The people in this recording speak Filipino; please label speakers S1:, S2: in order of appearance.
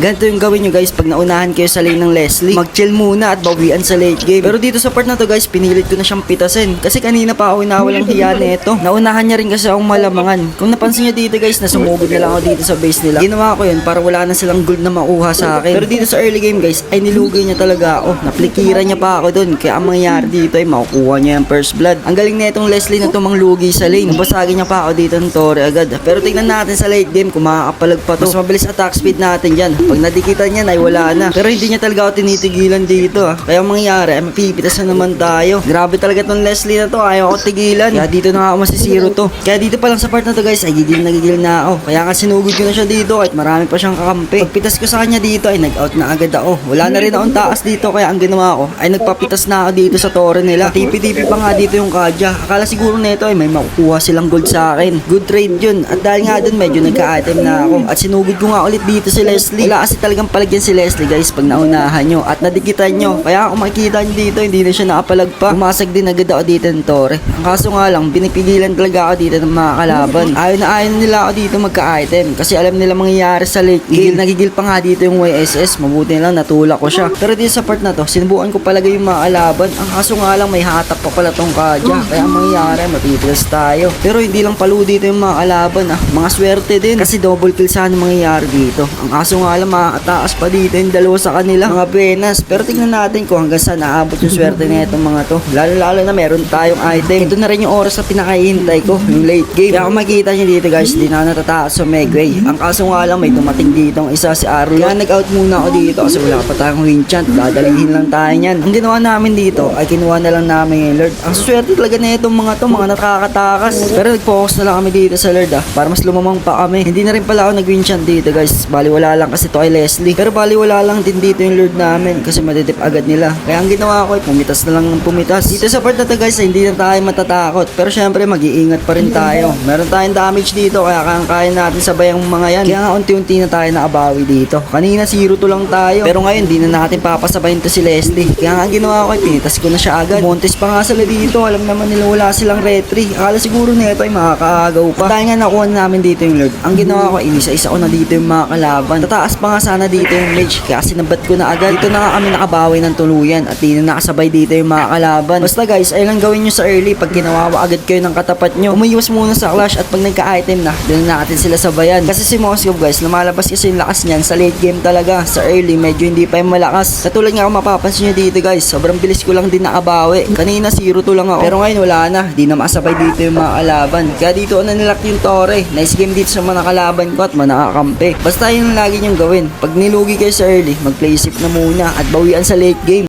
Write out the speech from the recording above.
S1: Ganito yung gawin nyo guys pag naunahan kayo sa lane ng Leslie. Mag-chill muna at bawian sa late game. Pero dito sa part na to guys, pinilit ko na siyang pitasin. Kasi kanina pa ako inawalang hiya nito. Naunahan niya rin kasi akong malamangan. Kung napansin nyo dito guys, nasumugod na lang ako dito sa base nila. Ginawa ko yun para wala na silang gold na makuha sa akin. Pero dito sa early game guys, ay nilugay niya talaga ako. Naplikiran niya pa ako dun. Kaya ang mangyayari dito ay makukuha niya yung first blood. Ang galing na itong Leslie na tumang lugi sa lane. Basagin niya pa ako dito ng Torre agad. Pero tignan natin sa late game kung makakapalag pa to. Mas mabilis attack speed natin dyan. Pag nadikitan niya ay wala na. Pero hindi niya talaga ako tinitigilan dito. Kaya ang mangyayari ay mapipitas na naman tayo. Grabe talaga tong Leslie na to. Ayaw ako tigilan. Kaya dito na ako masisiro to. Kaya dito pa lang sa part na to guys ay gigil na ako. Kaya nga sinugod ko na siya dito kahit marami pa siyang kakampi. Pagpitas ko sa kanya dito ay nag-out na agad ako. Wala na rin akong taas dito kaya ang ginawa ko ay nagpapitas na ako dito sa Torre nila. Tipi-tipi pa nga dito yung Kadya. Akala siguro nito ay may makukuha silang gold sa akin. Good trade yun. At dahil nga dun medyo nagka-item na ako. At sinugod ko nga ulit dito si Leslie. Wala kasi talagang palagyan si Leslie guys pag naunahan nyo at nadikitan nyo. Kaya kung makikita nyo dito hindi na siya nakapalagpa. Bumasag din agad ako dito ng Torre. Ang kaso nga lang pinipigilan talaga ako dito ng mga kalaban. Ayaw nila ako dito magka-item kasi alam nila mangyayari sa late game. Nagigil pa nga dito yung YSS. Mabuti lang natulak ko siya. Pero dito sa part na to sinubukan ko palagay yung mga kalaban. Ang kaso nga lang may hatak pa pala tong Kadya. Kaya ang mangyayari matitiglas tayo. Pero hindi lang palo dito yung mga kalaban mga swerte din kasi double kill sana mangyayari dito. Ang kaso nga lang makakataas pa dito yung dalawa sa kanila mga penas. Pero tingnan natin kung hanggang saan naabot yung swerte na itong mga to. Lalo na meron tayong item. Ito na rin yung oras na pinakahihintay ko, yung late game. Kaya kung makikita nyo dito guys, di na ako natataas sa Megway. Ang kaso nga lang may dumating dito ang isa si Arlo. Kaya nag-out muna ako dito kasi wala pa tayong winchant. Dadalihin lang tayo niyan. Ang ginawa namin dito ay kinuha na lang namin yung Lord. Ang swerte talaga na itong mga to, mga nakakatakas. Pero nag-focus na lang kami dito sa Lord para mas lumamang pa kami. Hindi na rin pala ako nag-winchant dito guys. Baliwala lang kasi to ay Leslie. Pero baliwala lang din dito yung Lord namin kasi madidip agad nila. Kaya ang ginawa ko ay pumitas na lang ng pumitas. Dito sa part na to guys ay hindi na tayo matatakot. Pero syempre mag-iingat pa rin tayo. Meron tayong damage dito kaya kaya natin sabay ang mga yan. Kaya nga unti-unti na tayo nakabawi dito. Kanina 0-2 lang tayo. Pero ngayon di na natin papasabayin to si Leslie. Kaya nga ang ginawa ko ay pinitas ko na siya agad. Montes pa nga sila dito. Alam naman nila wala silang retry. Akala siguro nito ay makakaagaw pa. Dahil nga nakuha namin dito yung Lord. Ang ginawa ko inisa-isa ko na dito yung mga kalaban. Tataas pa nga sana dito yung mage. Kaya sinabat ko na agad. Dito na nga kami nakabawi ng tuluyan. At di na nakasabay dito yung mga kalaban. Basta guys, ay lang gawin nyo sa early. Pag kinawawa agad kayo ng katapat nyo. Umiwas muna sa clash. At pag nagka-item na, doon natin sila sabayan. Kasi si Moskov guys, lumalabas kasi yung lakas niyan sa late game talaga. Sa early, medyo hindi pa yung malakas. Katulad nga kung mapapansin nyo dito guys, sobrang bilis ko lang din nakabawi. Kanina 0-2 lang ako. Pero ngayon wala na. Di na makasabay dito yung mga kalaban. Kaya dito na nilak yung Torre. Nice game dito sa mga kalaban ko at manakakampi. Basta yun lagi nyong gawin. Pag nilugi kayo sa early, mag-play safe na muna at bawian sa late game.